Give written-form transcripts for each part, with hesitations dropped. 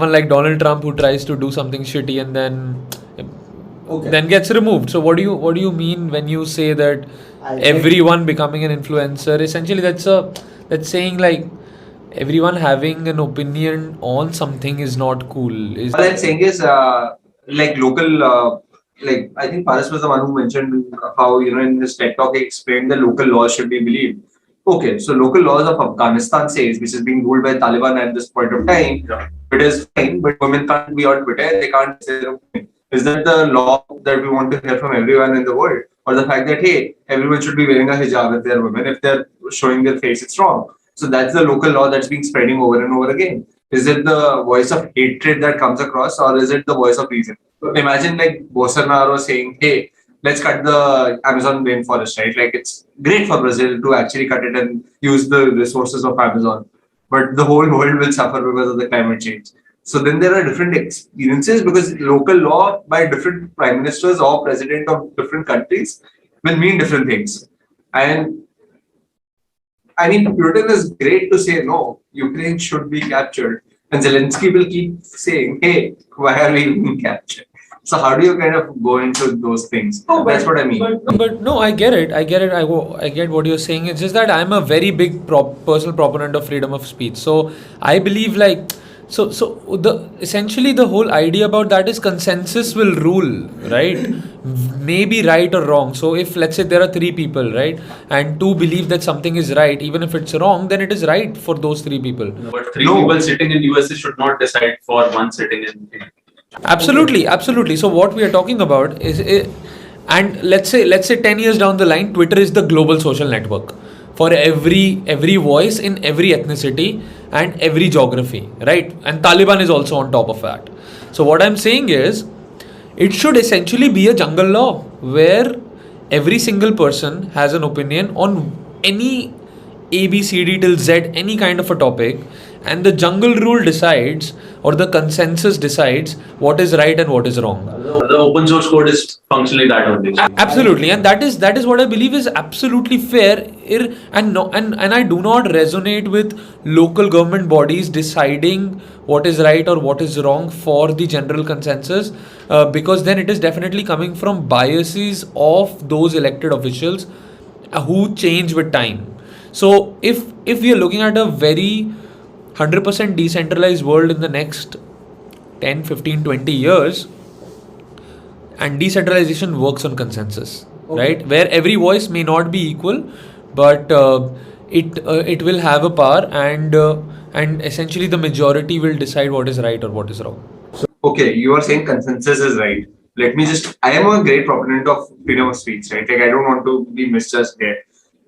someone like Donald Trump who tries to do something shitty and then gets removed. So what do you mean when you say that everyone becoming an influencer? Essentially, that's saying like everyone having an opinion on something is not cool. All I'm saying is like local. Like I think Paras was the one who mentioned how in his TED talk he explained the local laws should be believed. Okay, so local laws of Afghanistan says, which is being ruled by Taliban at this point of time, it is fine, but women can't be on Twitter, they can't say their opinion. Is that the law that we want to hear from everyone in the world? Or the fact that, hey, everyone should be wearing a hijab if they're women, if they're showing their face, it's wrong. So that's the local law that's being spreading over and over again. Is it the voice of hatred that comes across, or is it the voice of reason? Imagine like Bolsonaro saying, hey, let's cut the Amazon rainforest, right? Like it's great for Brazil to actually cut it and use the resources of Amazon, but the whole world will suffer because of the climate change. So then there are different experiences because local law by different prime ministers or president of different countries will mean different things. And I mean, Putin is great to say no, Ukraine should be captured. And Zelensky will keep saying, hey, why are we being captured? So how do you kind of go into those things? That's what I mean. But no, I get it. I get what you're saying. It's just that I'm a very big personal proponent of freedom of speech. So I believe like so the essentially the whole idea about that is consensus will rule, right? Maybe right or wrong. So if let's say there are three people, right, and two believe that something is right, even if it's wrong, then it is right for those three people. But three people sitting in USA should not decide for one sitting in India. Absolutely. So what we are talking about is, and let's say 10 years down the line, Twitter is the global social network for every voice in every ethnicity and every geography, right? And Taliban is also on top of that. So what I'm saying is, it should essentially be a jungle law where every single person has an opinion on any A, B, C, D till Z, any kind of a topic, and the jungle rule decides or the consensus decides what is right and what is wrong. The open source code is functionally that only. Absolutely, and that is what I believe is absolutely fair. And I do not resonate with local government bodies deciding what is right or what is wrong for the general consensus, because then it is definitely coming from biases of those elected officials who change with time. So if we are looking at a very 100% decentralized world in the next 10, 15, 20 years, and decentralization works on consensus, right? Where every voice may not be equal, but it will have a power, and essentially the majority will decide what is right or what is wrong. Okay, you are saying consensus is right. I am a great proponent of freedom of speech, right? Like I don't want to be misjudged there.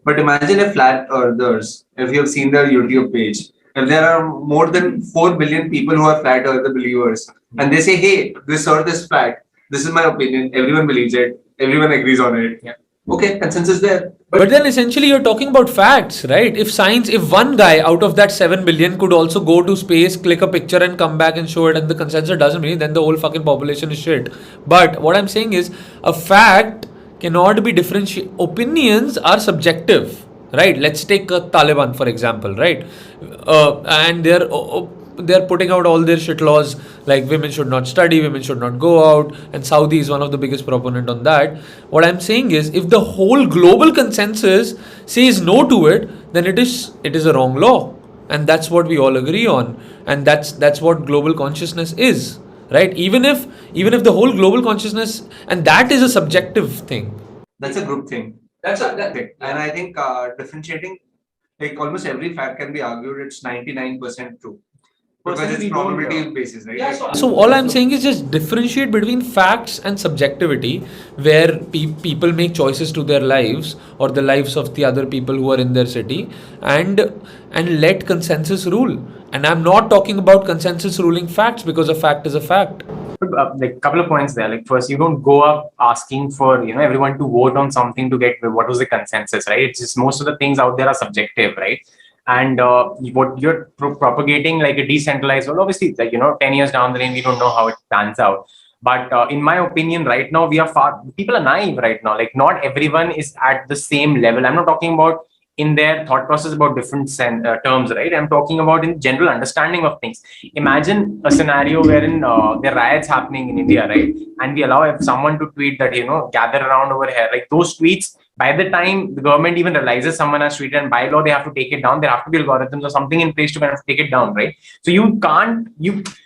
But imagine if flat earthers, if you have seen their YouTube page, if there are more than 4 billion people who are flat earth believers, and they say, hey, this earth is flat, this is my opinion, everyone believes it, everyone agrees on it. Yeah. Okay, consensus there. But then essentially you're talking about facts, right? If one guy out of that 7 billion could also go to space, click a picture and come back and show it, and the consensus doesn't mean, then the whole fucking population is shit. But what I'm saying is, a fact cannot be differentiated. Opinions are subjective, right? Let's take Taliban for example, right? And they're putting out all their shit laws like women should not study, women should not go out, and Saudi is one of the biggest proponent on that. What I'm saying is, if the whole global consensus says no to it, then it is a wrong law, and that's what we all agree on, and that's what global consciousness is, right? Even if the whole global consciousness, and that is a subjective thing. That's a group thing. That's that thing. And I think differentiating, like almost every fact can be argued it's 99% true. Because it's probability basis, right? Yeah, so all I'm saying is just differentiate between facts and subjectivity, where people make choices to their lives or the lives of the other people who are in their city, and let consensus rule. And I'm not talking about consensus ruling facts, because a fact is a fact. Like couple of points there. Like first, you don't go up asking for everyone to vote on something to get what was the consensus, right? It's just most of the things out there are subjective, right? And what you're propagating like a decentralized world, obviously, like 10 years down the lane, we don't know how it pans out. But in my opinion, right now people are naive right now. Like not everyone is at the same level. I'm not talking about in their thought process about different terms, right? I'm talking about in general understanding of things. Imagine a scenario wherein there are riots happening in India, right? And we allow someone to tweet that, gather around over here. Like those tweets, by the time the government even realizes someone has tweeted, and by law they have to take it down, there have to be algorithms or something in place to kind of take it down, right? So you can't,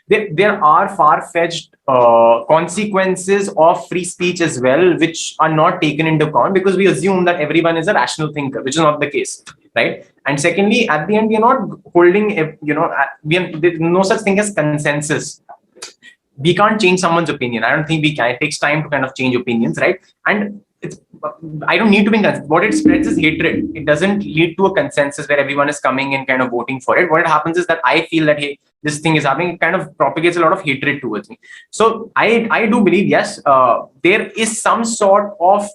there are far-fetched consequences of free speech as well, which are not taken into account because we assume that everyone is a rational thinker, which is not the case, right? And secondly, at the end, we are not holding, there's no such thing as consensus. We can't change someone's opinion. I don't think we can. It takes time to kind of change opinions, right? And I don't need to be what it spreads is hatred. It doesn't lead to a consensus where everyone is coming and kind of voting for it. What happens is that I feel that, hey, this thing is happening, it kind of propagates a lot of hatred towards me. So I do believe, yes, there is some sort of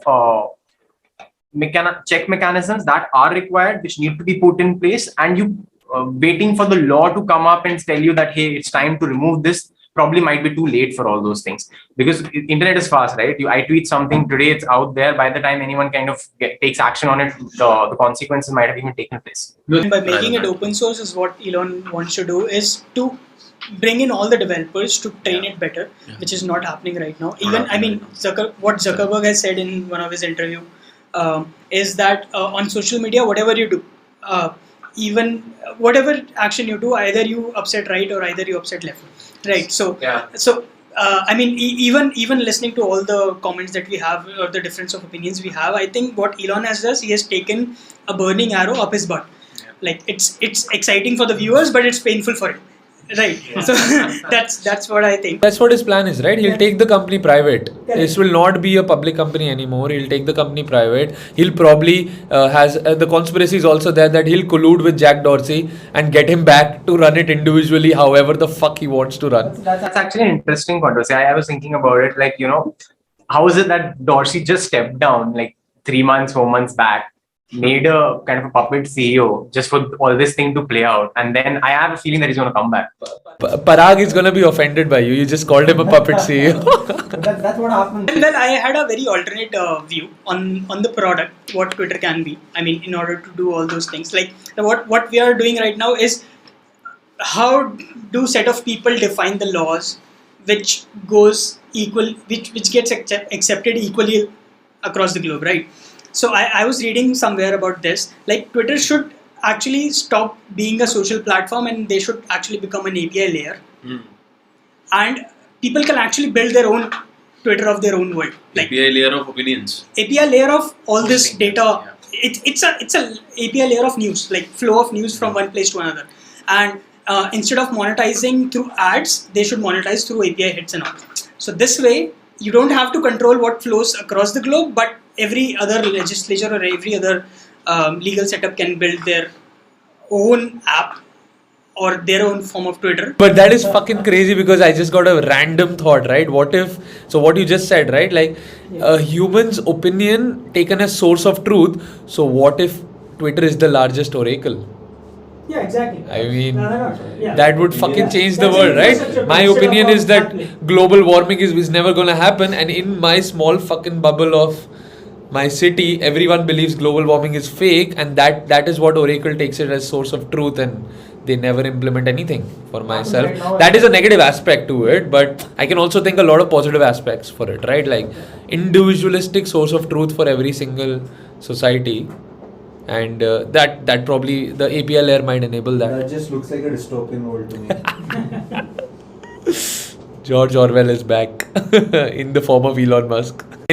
check mechanisms that are required, which need to be put in place, and you waiting for the law to come up and tell you that, hey, it's time to remove this, probably might be too late for all those things, because internet is fast, right? I tweet something today, it's out there. By the time anyone kind of takes action on it, the consequences might have even taken place. And by making it open source is what Elon wants to do, is to bring in all the developers to train it better, which is not happening right now. Even, I mean, what Zuckerberg has said in one of his interview is that on social media, whatever you do, even whatever action you do, either you upset right or either you upset left. Right. So, I mean, even listening to all the comments that we have or the difference of opinions we have, I think what Elon has done, he has taken a burning arrow up his butt. Like it's exciting for the viewers, but it's painful for him. Right. So that's what I think. That's what his plan is, right? He'll take the company private. This will not be a public company anymore. He'll take the company private. He'll probably has the conspiracy is also there that he'll collude with Jack Dorsey and get him back to run it individually, however the fuck he wants to run. That's actually an interesting controversy. I was thinking about it, like, how is it that Dorsey just stepped down like 3 months, 4 months back, made a kind of a puppet CEO just for all this thing to play out, and then I have a feeling that he's going to come back. Parag is going to be offended by you. You just called him a puppet CEO. That's what happened. Well, I had a very alternate view on the product, what Twitter can be. I mean, in order to do all those things, like what we are doing right now is how do set of people define the laws which goes equal, which gets accepted equally across the globe, right? So I was reading somewhere about this, like Twitter should actually stop being a social platform and they should actually become an API layer. And people can actually build their own Twitter of their own world. Like API layer of opinions. API layer of all this data. It's a API layer of news, like flow of news from one place to another. And instead of monetizing through ads, they should monetize through API hits and all. So this way, you don't have to control what flows across the globe, but every other legislature or every other legal setup can build their own app or their own form of Twitter. But that is fucking crazy, because I just got a random thought, right? What if, so what you just said, right? Like a human's opinion taken as source of truth. So what if Twitter is the largest oracle? Yeah, exactly. I mean, Yeah. that would fucking change the That's world, right? infrastructure My instead opinion of is that happening. global warming is never going to happen, and in my small fucking bubble of my city, everyone believes global warming is fake, and that is what Oracle takes it as source of truth, and they never implement anything for myself. right now, That is a negative aspect to it, but I can also think a lot of positive aspects for it, right? Like individualistic source of truth for every single society. And that probably the API layer might enable that. That just looks like a dystopian world to me. George Orwell is back in the form of Elon Musk.